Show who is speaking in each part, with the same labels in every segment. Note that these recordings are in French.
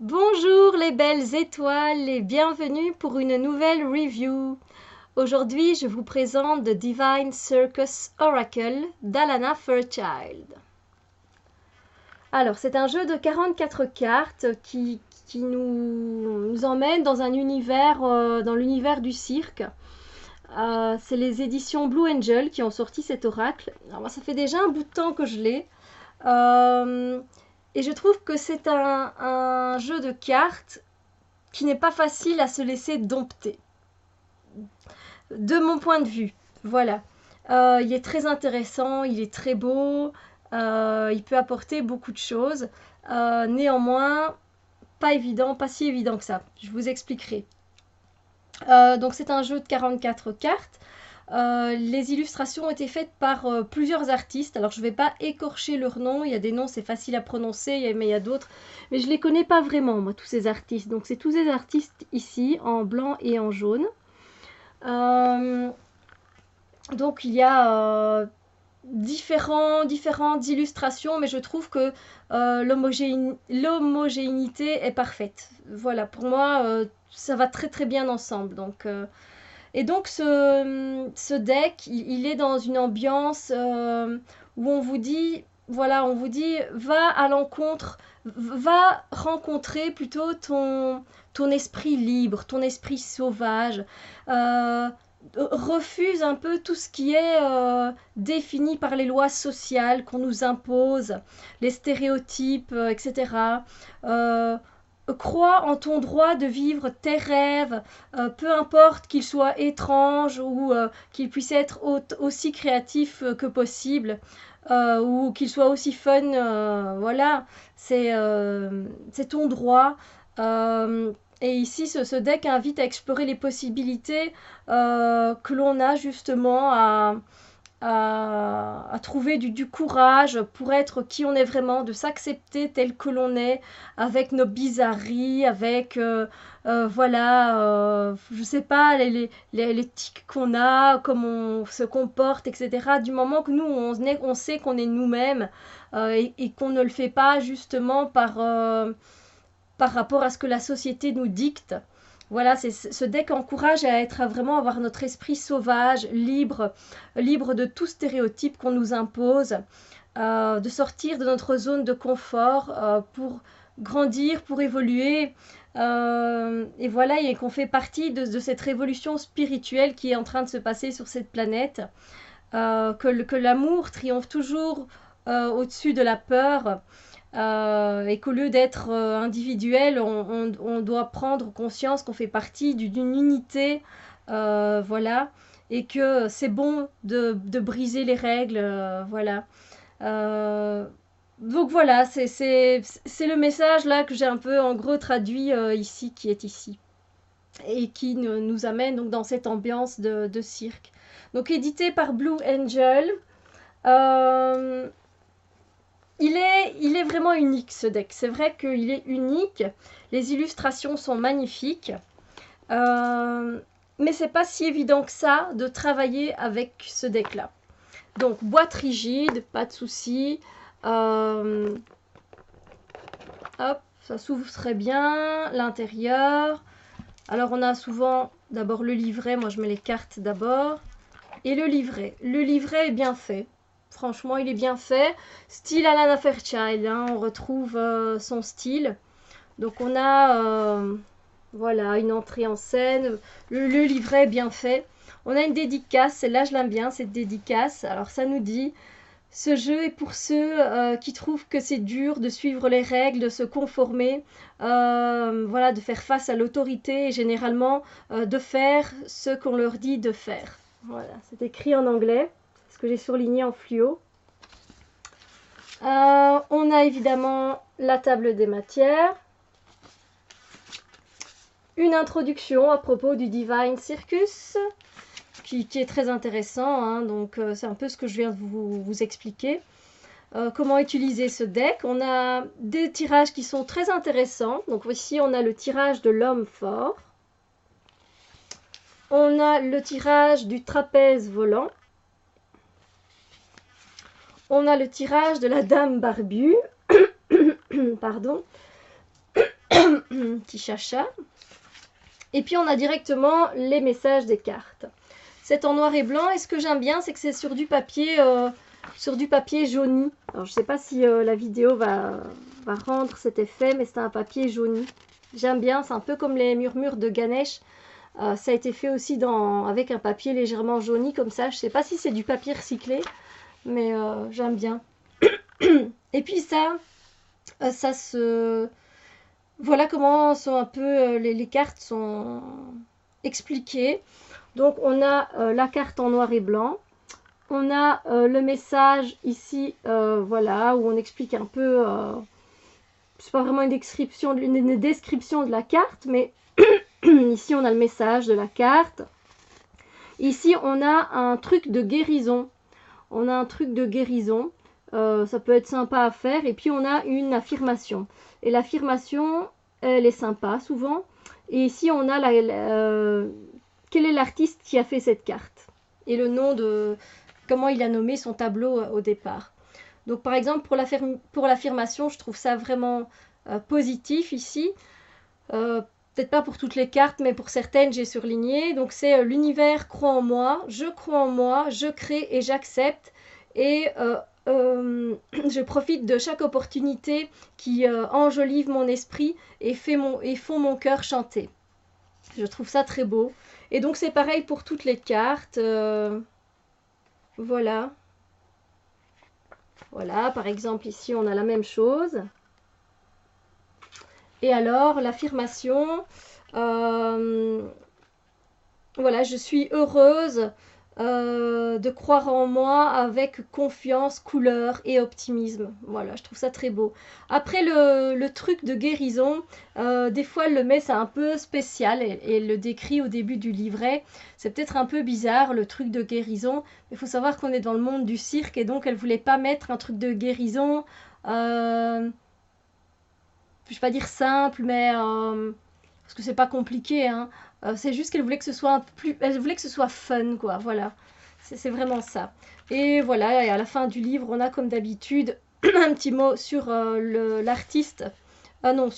Speaker 1: Bonjour les belles étoiles et bienvenue pour une nouvelle review. Aujourd'hui, je vous présente The Divine Circus Oracle d'Alana Fairchild. Alors, c'est un jeu de 44 cartes qui nous emmène dans un univers, dans l'univers du cirque. C'est les éditions Blue Angel qui ont sorti cet oracle. Alors, moi, ça fait déjà un bout de temps que je l'ai. Et je trouve que c'est un jeu de cartes qui n'est pas facile à se laisser dompter. De mon point de vue, voilà. Il est très intéressant, il est très beau, il peut apporter beaucoup de choses. Néanmoins, pas évident, pas si évident que ça. Je vous expliquerai. Donc c'est un jeu de 44 cartes. Les illustrations ont été faites par plusieurs artistes. Alors je ne vais pas écorcher leurs noms, il y a des noms c'est facile à prononcer, mais il y a d'autres. Mais je ne les connais pas vraiment, moi, tous ces artistes. Donc c'est tous ces artistes ici, en blanc et en jaune. Donc il y a différentes illustrations, mais je trouve que l'homogénéité est parfaite. Voilà, pour moi, ça va très très bien ensemble. Et donc ce deck, il est dans une ambiance où on vous dit, voilà, on vous dit, va à l'encontre, va rencontrer plutôt ton esprit libre, ton esprit sauvage. Refuse un peu tout ce qui est défini par les lois sociales qu'on nous impose, les stéréotypes, etc. Crois en ton droit de vivre tes rêves, peu importe qu'ils soient étranges ou qu'ils puissent être aussi créatifs que possible, ou qu'ils soient aussi fun. Voilà, c'est ton droit. Et ici, ce deck invite à explorer les possibilités que l'on a justement à trouver du courage pour être qui on est vraiment, de s'accepter tel que l'on est, avec nos bizarreries, avec, voilà, je sais pas, les tics qu'on a, comment on se comporte, etc. Du moment que nous, on sait qu'on est nous-mêmes et qu'on ne le fait pas justement par rapport à ce que la société nous dicte. Voilà, ce deck encourage à être vraiment avoir notre esprit sauvage, libre de tout stéréotype qu'on nous impose, de sortir de notre zone de confort pour grandir, pour évoluer. Et voilà, et qu'on fait partie de cette révolution spirituelle qui est en train de se passer sur cette planète. Que l'amour triomphe toujours au-dessus de la peur. Et qu'au lieu d'être individuel, on doit prendre conscience qu'on fait partie d'une unité, voilà, et que c'est bon de briser les règles, voilà. Donc voilà, c'est le message là que j'ai un peu en gros traduit ici, qui est ici, et qui nous amène donc dans cette ambiance de cirque. Donc édité par Blue Angel. Il est vraiment unique ce deck, c'est vrai qu'il est unique, les illustrations sont magnifiques, mais c'est pas si évident que ça de travailler avec ce deck là. Donc boîte rigide, pas de souci, hop, ça s'ouvre très bien, l'intérieur. Alors on a souvent d'abord le livret, moi je mets les cartes d'abord, et le livret. Le livret est bien fait. Franchement, il est bien fait. Style Alana Fairchild, hein, on retrouve son style. Donc on a voilà, une entrée en scène. Le livret est bien fait. On a une dédicace, celle-là je l'aime bien, cette dédicace. Alors ça nous dit, ce jeu est pour ceux qui trouvent que c'est dur de suivre les règles, de se conformer, voilà, de faire face à l'autorité et généralement de faire ce qu'on leur dit de faire. Voilà, c'est écrit en anglais, ce que j'ai surligné en fluo. On a évidemment la table des matières, une introduction à propos du Divine Circus, qui est très intéressant, hein, donc c'est un peu ce que je viens de vous expliquer. Comment utiliser ce deck. On a des tirages qui sont très intéressants. Donc ici, on a le tirage de l'homme fort. On a le tirage du trapèze volant. On a le tirage de la dame barbue. Pardon. Petit chacha. Et puis on a directement les messages des cartes. C'est en noir et blanc. Et ce que j'aime bien, c'est que c'est sur du papier jauni. Alors je ne sais pas si la vidéo va rendre cet effet, mais c'est un papier jauni. J'aime bien, c'est un peu comme les murmures de Ganesh. Ça a été fait aussi avec un papier légèrement jauni comme ça. Je ne sais pas si c'est du papier recyclé, mais j'aime bien. Et puis ça se... Voilà comment sont un peu les cartes sont expliquées. Donc on a la carte en noir et blanc. On a le message ici, voilà, où on explique un peu, c'est pas vraiment une description de la carte, mais ici on a le message de la carte. Ici on a un truc de guérison. On a un truc de guérison. Ça peut être sympa à faire. Et puis on a une affirmation. Et l'affirmation, elle est sympa souvent. Et ici on a quel est l'artiste qui a fait cette carte. Et le nom de... Comment il a nommé son tableau au départ. Donc par exemple pour l'affirmation, je trouve ça vraiment positif ici. Peut-être pas pour toutes les cartes, mais pour certaines, j'ai surligné. Donc c'est l'univers croit en moi, je crée et j'accepte. Et je profite de chaque opportunité qui enjolive mon esprit et font mon cœur chanter. Je trouve ça très beau. Et donc c'est pareil pour toutes les cartes. Voilà. Voilà, par exemple ici on a la même chose. Et alors l'affirmation, voilà, je suis heureuse de croire en moi avec confiance, couleur et optimisme. Voilà, je trouve ça très beau. Après le truc de guérison, des fois elle le met, c'est un peu spécial et elle le décrit au début du livret. C'est peut-être un peu bizarre le truc de guérison, mais il faut savoir qu'on est dans le monde du cirque et donc elle voulait pas mettre un truc de guérison, je vais pas dire simple, mais parce que c'est pas compliqué, hein. C'est juste qu'elle voulait que ce soit elle voulait que ce soit fun, quoi. Voilà, c'est vraiment ça. Et voilà, et à la fin du livre, on a comme d'habitude un petit mot sur l'artiste. Ah non,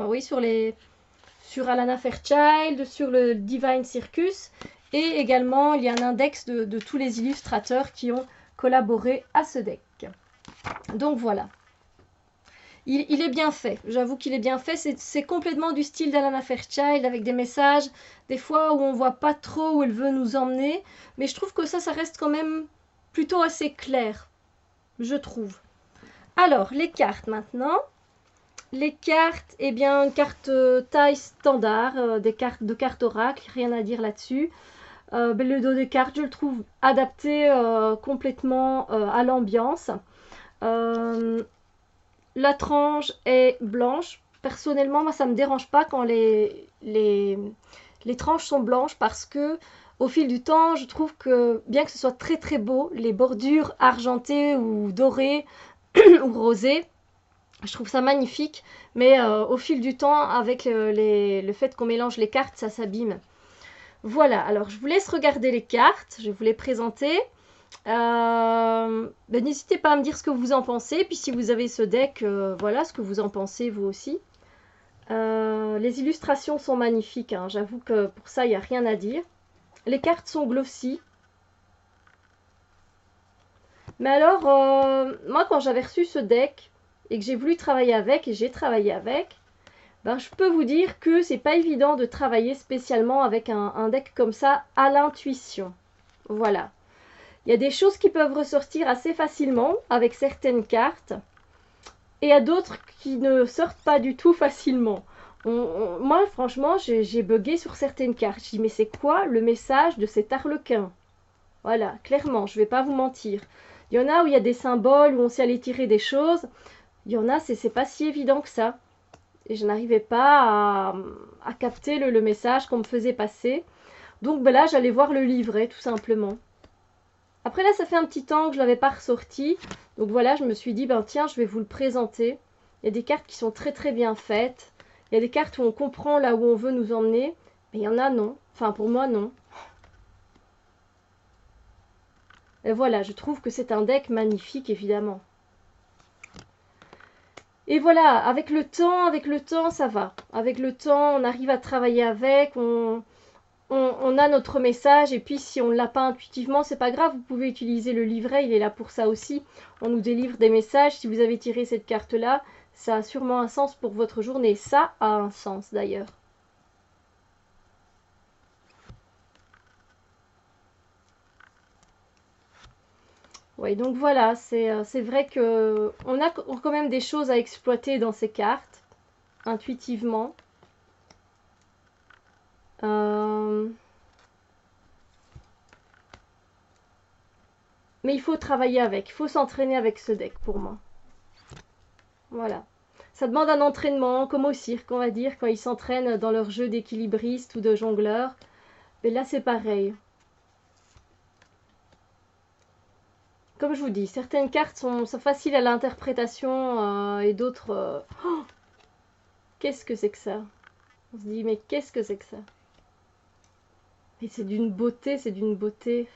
Speaker 1: oui, sur Alana Fairchild, sur le Divine Circus, et également il y a un index de tous les illustrateurs qui ont collaboré à ce deck. Donc voilà. Il est bien fait, j'avoue qu'il est bien fait, c'est complètement du style d'Alana Fairchild avec des messages, des fois où on voit pas trop où elle veut nous emmener, mais je trouve que ça reste quand même plutôt assez clair, je trouve. Alors, les cartes maintenant. Les cartes, eh bien, une carte taille standard, des cartes oracle, rien à dire là-dessus. Le dos des cartes, je le trouve adapté complètement à l'ambiance. La tranche est blanche. Personnellement, moi, ça ne me dérange pas quand les tranches sont blanches parce que au fil du temps, je trouve que bien que ce soit très très beau, les bordures argentées ou dorées ou rosées, je trouve ça magnifique. Mais au fil du temps, avec le fait qu'on mélange les cartes, ça s'abîme. Voilà, alors je vous laisse regarder les cartes, je vais vous les présenter. N'hésitez pas à me dire ce que vous en pensez. Puis si vous avez ce deck, voilà ce que vous en pensez vous aussi. Les illustrations sont magnifiques, hein. J'avoue que pour ça, il n'y a rien à dire. Les cartes sont glossy. Mais alors, moi quand j'avais reçu ce deck et que j'ai voulu travailler avec, et j'ai travaillé avec, ben, je peux vous dire que c'est pas évident de travailler spécialement avec un deck comme ça à l'intuition. Voilà. Il y a des choses qui peuvent ressortir assez facilement avec certaines cartes et il y a d'autres qui ne sortent pas du tout facilement. Moi, franchement, j'ai bugué sur certaines cartes. Je dis, mais c'est quoi le message de cet arlequin? Voilà, clairement, je ne vais pas vous mentir. Il y en a où il y a des symboles, où on sait aller tirer des choses. Il y en a, c'est pas si évident que ça. Et je n'arrivais pas à capter le message qu'on me faisait passer. Donc ben là, j'allais voir le livret, tout simplement. Après là, ça fait un petit temps que je ne l'avais pas ressorti. Donc voilà, je me suis dit, ben tiens, je vais vous le présenter. Il y a des cartes qui sont très très bien faites. Il y a des cartes où on comprend là où on veut nous emmener. Mais il y en a non. Enfin, pour moi, non. Et voilà, je trouve que c'est un deck magnifique, évidemment. Et voilà, avec le temps, ça va. Avec le temps, on arrive à travailler avec, on a notre message, et puis si on ne l'a pas intuitivement, c'est pas grave, vous pouvez utiliser le livret, il est là pour ça aussi. On nous délivre des messages, si vous avez tiré cette carte-là, ça a sûrement un sens pour votre journée. Ça a un sens d'ailleurs. Oui, donc voilà, c'est vrai que on a quand même des choses à exploiter dans ces cartes, intuitivement. Mais il faut travailler avec, il faut s'entraîner avec ce deck pour moi. Voilà. Ça demande un entraînement, comme au cirque, on va dire, quand ils s'entraînent dans leur jeu d'équilibriste ou de jongleur. Mais là, c'est pareil. Comme je vous dis, certaines cartes sont faciles à l'interprétation et d'autres... Oh, qu'est-ce que c'est que ça? On se dit, mais qu'est-ce que c'est que ça? Et c'est d'une beauté, c'est d'une beauté.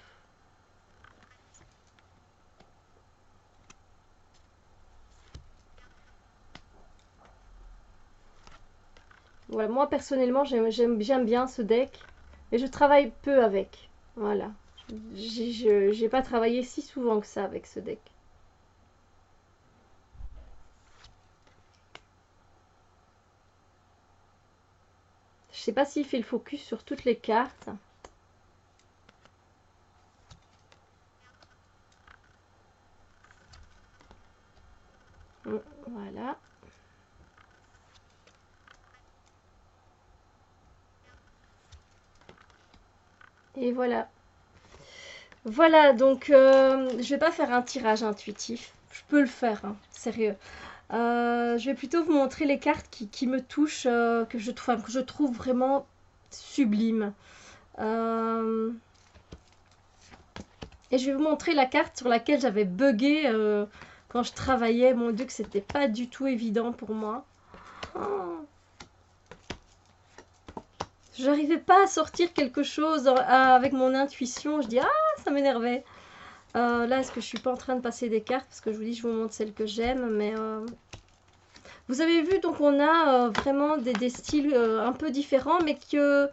Speaker 1: Voilà, moi personnellement, j'aime bien ce deck, mais je travaille peu avec. Voilà. J'ai pas travaillé si souvent que ça avec ce deck. Je sais pas s'il fait le focus sur toutes les cartes. Voilà. Et voilà. Voilà, donc je vais pas faire un tirage intuitif. Je peux le faire, hein, sérieux. Je vais plutôt vous montrer les cartes qui me touchent, que je trouve vraiment sublimes. Et je vais vous montrer la carte sur laquelle j'avais bugué quand je travaillais. Mon Dieu, que c'était pas du tout évident pour moi. Oh. J'arrivais pas à sortir quelque chose avec mon intuition. Je dis, ah, ça m'énervait. Là, est-ce que je suis pas en train de passer des cartes? Parce que je vous dis, je vous montre celles que j'aime. Mais vous avez vu, donc on a vraiment des styles un peu différents, mais que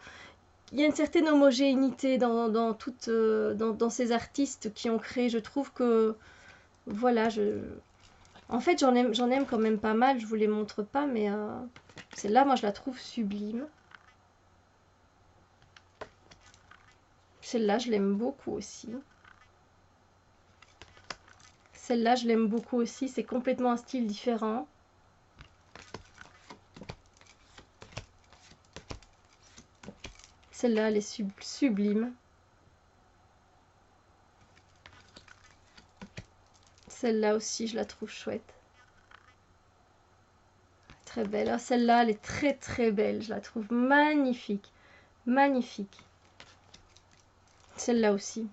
Speaker 1: il y a une certaine homogénéité dans ces artistes qui ont créé. Je trouve que, voilà, en fait, j'en aime quand même pas mal. Je vous les montre pas, mais celle-là, moi, je la trouve sublime. Celle-là, je l'aime beaucoup aussi. Celle-là, je l'aime beaucoup aussi. C'est complètement un style différent. Celle-là, elle est sublime. Celle-là aussi, je la trouve chouette. Très belle. Ah, celle-là, elle est très très belle. Je la trouve magnifique. Magnifique. Celle-là aussi.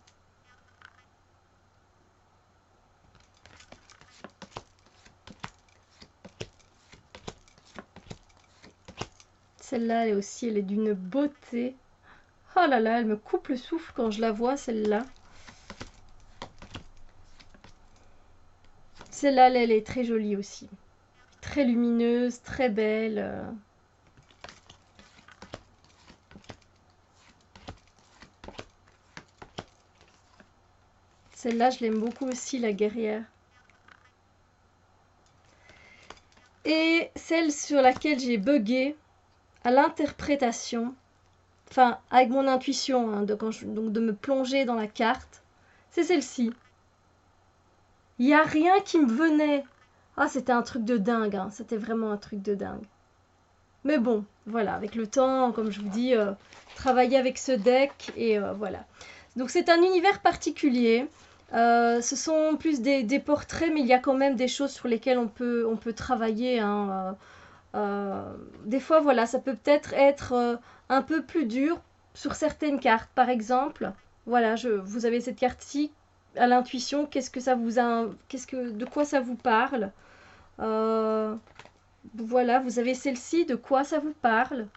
Speaker 1: Celle-là, elle est aussi, elle est d'une beauté. Oh là là, elle me coupe le souffle quand je la vois, celle-là. Celle-là, elle est très jolie aussi. Très lumineuse, très belle. Celle-là, je l'aime beaucoup aussi, la guerrière. Et celle sur laquelle j'ai bugué à l'interprétation, enfin avec mon intuition, hein, donc de me plonger dans la carte, c'est celle-ci. Il n'y a rien qui me venait. Ah, c'était un truc de dingue, hein. C'était vraiment un truc de dingue. Mais bon, voilà, avec le temps, comme je vous dis, travailler avec ce deck, et voilà. Donc c'est un univers particulier. Ce sont plus des portraits, mais il y a quand même des choses sur lesquelles on peut travailler, hein. Des fois, voilà, ça peut peut-être être un peu plus dur sur certaines cartes. Par exemple, voilà, vous avez cette carte-ci à l'intuition. Qu'est-ce que ça vous a, de quoi ça vous parle? Voilà, vous avez celle-ci. De quoi ça vous parle?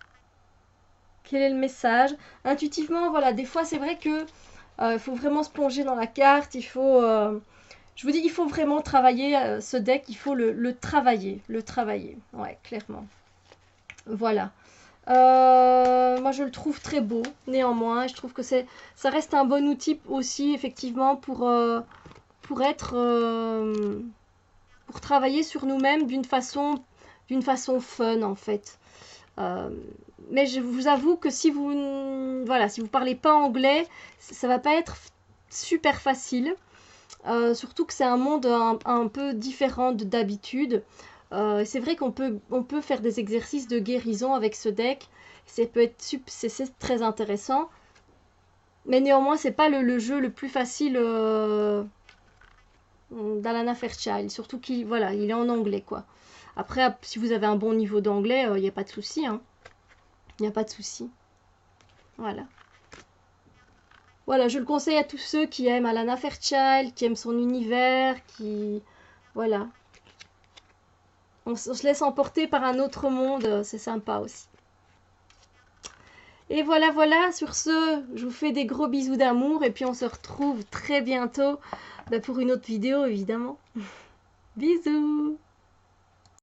Speaker 1: Quel est le message? Intuitivement, voilà, des fois, c'est vrai que il faut vraiment se plonger dans la carte. Il faut Je vous dis, il faut vraiment travailler ce deck, il faut le travailler, ouais, clairement. Voilà. Moi, je le trouve très beau, néanmoins. Je trouve que ça reste un bon outil aussi, effectivement, pour être... pour travailler sur nous-mêmes d'une façon fun, en fait. Mais je vous avoue que si vous voilà, si vous parlez pas anglais, ça va pas être super facile. Surtout que c'est un monde un peu différent d'habitude. C'est vrai qu'on peut faire des exercices de guérison avec ce deck. C'est très intéressant. Mais néanmoins, c'est pas le jeu le plus facile d'Alana Fairchild. Surtout qu'il voilà, il est en anglais, quoi. Après, si vous avez un bon niveau d'anglais, il n'y a pas de souci, hein. Il n'y a pas de souci. Voilà. Voilà, je le conseille à tous ceux qui aiment Alana Fairchild, qui aiment son univers, qui... Voilà. On se laisse emporter par un autre monde, c'est sympa aussi. Et voilà, voilà, sur ce, je vous fais des gros bisous d'amour et puis on se retrouve très bientôt pour une autre vidéo, évidemment. Bisous!